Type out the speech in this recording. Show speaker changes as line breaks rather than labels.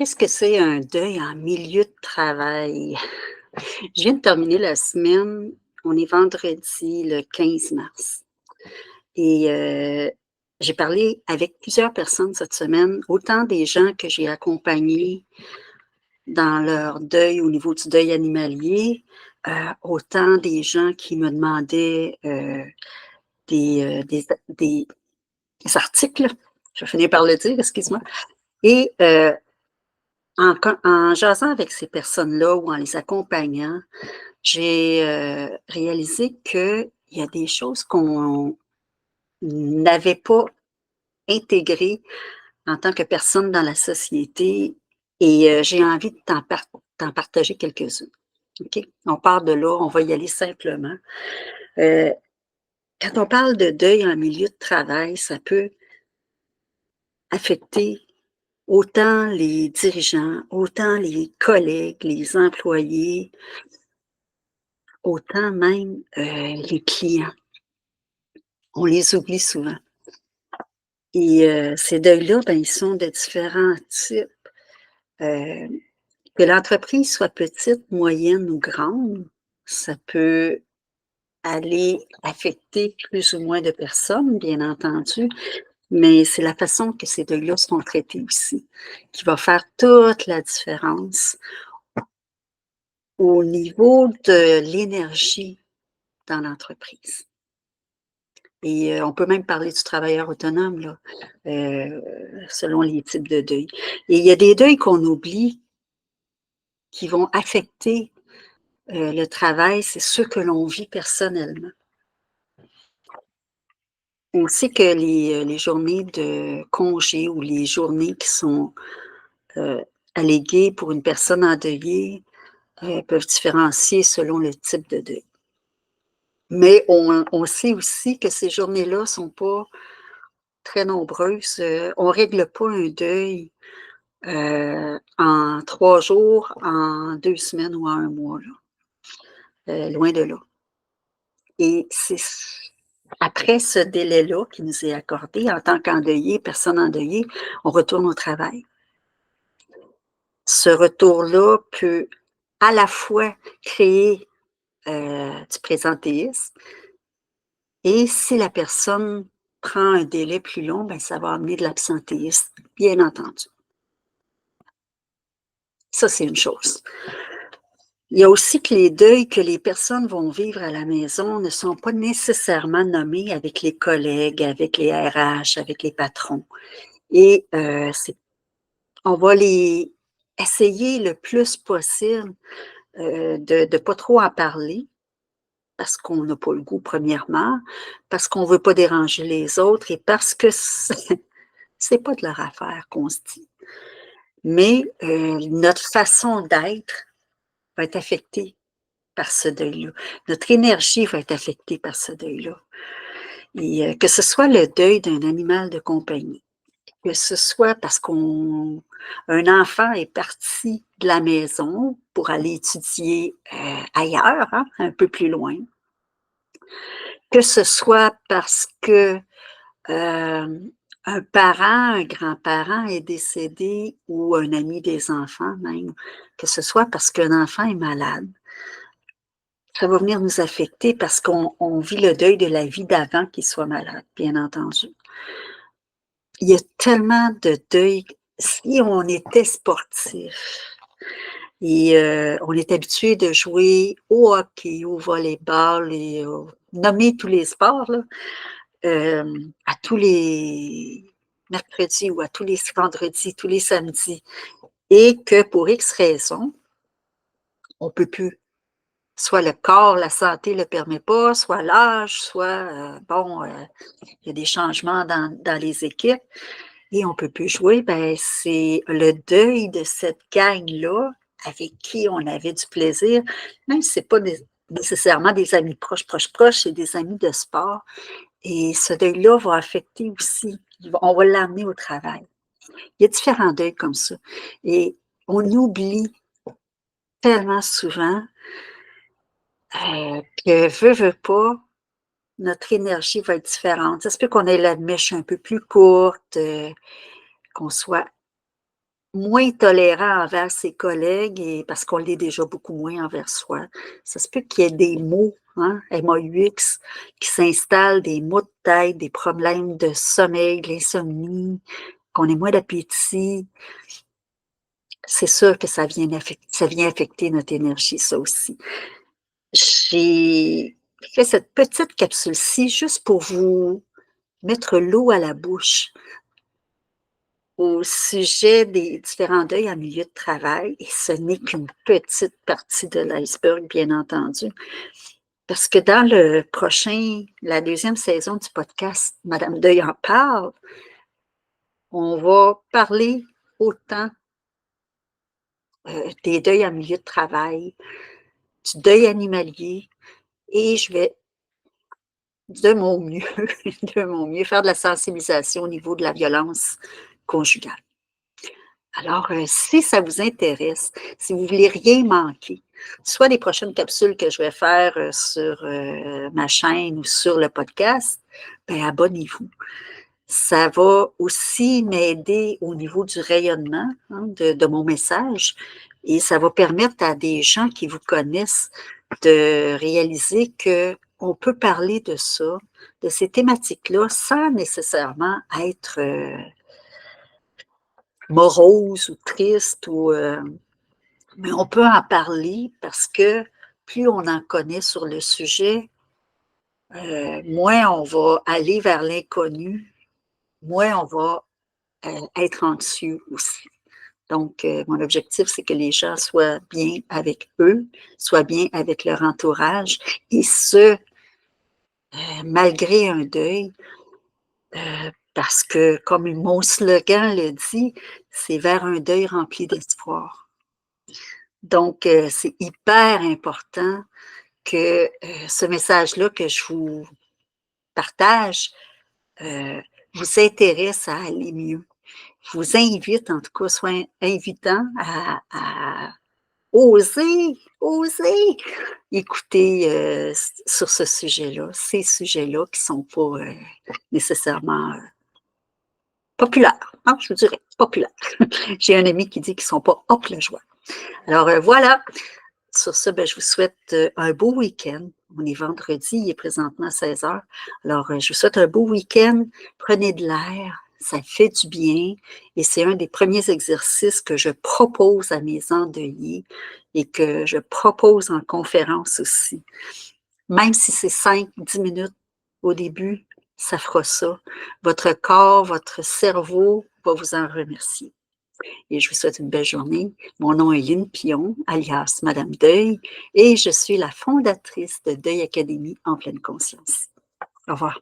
Qu'est-ce que c'est un deuil en milieu de travail? Je viens de terminer la semaine. On est vendredi le 15 mars et j'ai parlé avec plusieurs personnes cette semaine, autant des gens que j'ai accompagnés dans leur deuil au niveau du deuil animalier, autant des gens qui me demandaient, des articles. Je vais finir par le dire, excuse-moi. Et en jasant avec ces personnes-là ou en les accompagnant, j'ai, réalisé qu'il y a des choses qu'on n'avait pas intégrées en tant que personne dans la société et j'ai envie de t'en partager quelques-unes, OK? On part de là, on va y aller simplement. Heu, Quand on parle de deuil en milieu de travail, ça peut affecter autant les dirigeants, autant les collègues, les employés, autant même, les clients. On les oublie souvent et ces deuils-là, ben, ils sont de différents types. Heu, que l'entreprise soit petite, moyenne ou grande, ça peut aller affecter plus ou moins de personnes, bien entendu, mais c'est la façon que ces deuils-là sont traités aussi, qui va faire toute la différence au niveau de l'énergie dans l'entreprise. Et on peut même parler du travailleur autonome, là, selon les types de deuil. Et il y a des deuils qu'on oublie qui vont affecter, le travail, c'est ceux que l'on vit personnellement. On sait que les journées de congé ou les journées qui sont, heu, alléguées pour une personne endeuillée, peuvent différencier selon le type de deuil. Mais on sait aussi que ces journées-là ne sont pas très nombreuses, on ne règle pas un deuil, en 3 jours, en 2 semaines ou en 1 mois, là, loin de là. Et c'est après ce délai-là qui nous est accordé en tant qu'endeuillé, personne endeuillée, on retourne au travail. Ce retour-là peut à la fois créer, du présentéisme et si la personne prend un délai plus long, ben, ça va amener de l'absentéisme, bien entendu. Ça, c'est une chose. Il y a aussi que les deuils que les personnes vont vivre à la maison ne sont pas nécessairement nommés avec les collègues, avec les RH, avec les patrons et c'est on va les essayer le plus possible, de ne pas trop en parler parce qu'on n'a pas le goût premièrement, parce qu'on ne veut pas déranger les autres et parce que c'est pas de leur affaire qu'on se dit. Mais notre façon d'être va être affectée par ce deuil-là. Notre énergie va être affectée par ce deuil-là et que ce soit le deuil d'un animal de compagnie, que ce soit parce qu'un enfant est parti de la maison pour aller étudier, ailleurs, hein, un peu plus loin, que ce soit parce que, un parent, un grand-parent est décédé ou un ami des enfants même, que ce soit parce qu'un enfant est malade. Ça va venir nous affecter parce qu'on vit le deuil de la vie d'avant qu'il soit malade, bien entendu. Il y a tellement de deuils. Si on était sportif et on est habitué de jouer au hockey, au volleyball et nommer tous les sports là, à tous les mercredis ou à tous les vendredis, tous les samedis et que pour X raisons, on peut plus. Soit le corps, la santé ne le permet pas, soit l'âge, soit, bon, il y a des changements dans les équipes et on ne peut plus jouer, ben, c'est le deuil de cette gang-là avec qui on avait du plaisir, même si ce n'est pas nécessairement des amis proches, proches, proches, c'est des amis de sport et ce deuil-là va affecter aussi, on va l'amener au travail. Il y a différents deuils comme ça et on oublie tellement souvent, que veut pas, notre énergie va être différente. Ça se peut qu'on ait la mèche un peu plus courte, qu'on soit moins tolérant envers ses collègues et parce qu'on l'est déjà beaucoup moins envers soi. Ça se peut qu'il y ait des maux, hein, MAUX, qui s'installent, des maux de tête, des problèmes de sommeil, de l'insomnie, qu'on ait moins d'appétit. C'est sûr que ça vient affecter notre énergie, ça aussi. J'ai fait cette petite capsule-ci juste pour vous mettre l'eau à la bouche au sujet des différents deuils en milieu de travail, et ce n'est qu'une petite partie de l'iceberg, bien entendu, parce que dans la deuxième saison du podcast Madame Deuil en parle, on va parler autant des deuils en milieu de travail, du deuil animalier, et je vais de mon mieux, de mon mieux, faire de la sensibilisation au niveau de la violence conjugale. Alors, si ça vous intéresse, si vous ne voulez rien manquer, soit les prochaines capsules que je vais faire sur ma chaîne ou sur le podcast, ben abonnez-vous. Ça va aussi m'aider au niveau du rayonnement, hein, de mon message, et ça va permettre à des gens qui vous connaissent de réaliser qu'on peut parler de ça, de ces thématiques-là, sans nécessairement être morose ou triste, mais on peut en parler parce que plus on en connaît sur le sujet, moins on va aller vers l'inconnu, moins on va être anxieux aussi. Donc, mon objectif, c'est que les gens soient bien avec eux, soient bien avec leur entourage, et ce, malgré un deuil, parce que, comme mon slogan le dit, c'est vers un deuil rempli d'espoir. Donc, c'est hyper important que ce message-là que je vous partage vous intéresse à aller mieux. Je vous invite, en tout cas, soit invitant à oser écouter sur ce sujet-là, ces sujets-là qui ne sont pas nécessairement populaires, hein, je vous dirais, populaires. J'ai un ami qui dit qu'ils ne sont pas hop la joie. Alors voilà, sur ce, ben, je vous souhaite un beau week-end. On est vendredi, il est présentement 16h. Alors, je vous souhaite un beau week-end. Prenez de l'air, ça fait du bien. Et c'est un des premiers exercices que je propose à mes endeuillés et que je propose en conférence aussi. Même si c'est 5-10 minutes au début, ça fera ça. Votre corps, votre cerveau va vous en remercier. Et je vous souhaite une belle journée. Mon nom est Lynne Pion, alias Madame Deuil, et je suis la fondatrice de Deuil Académie en pleine conscience. Au revoir.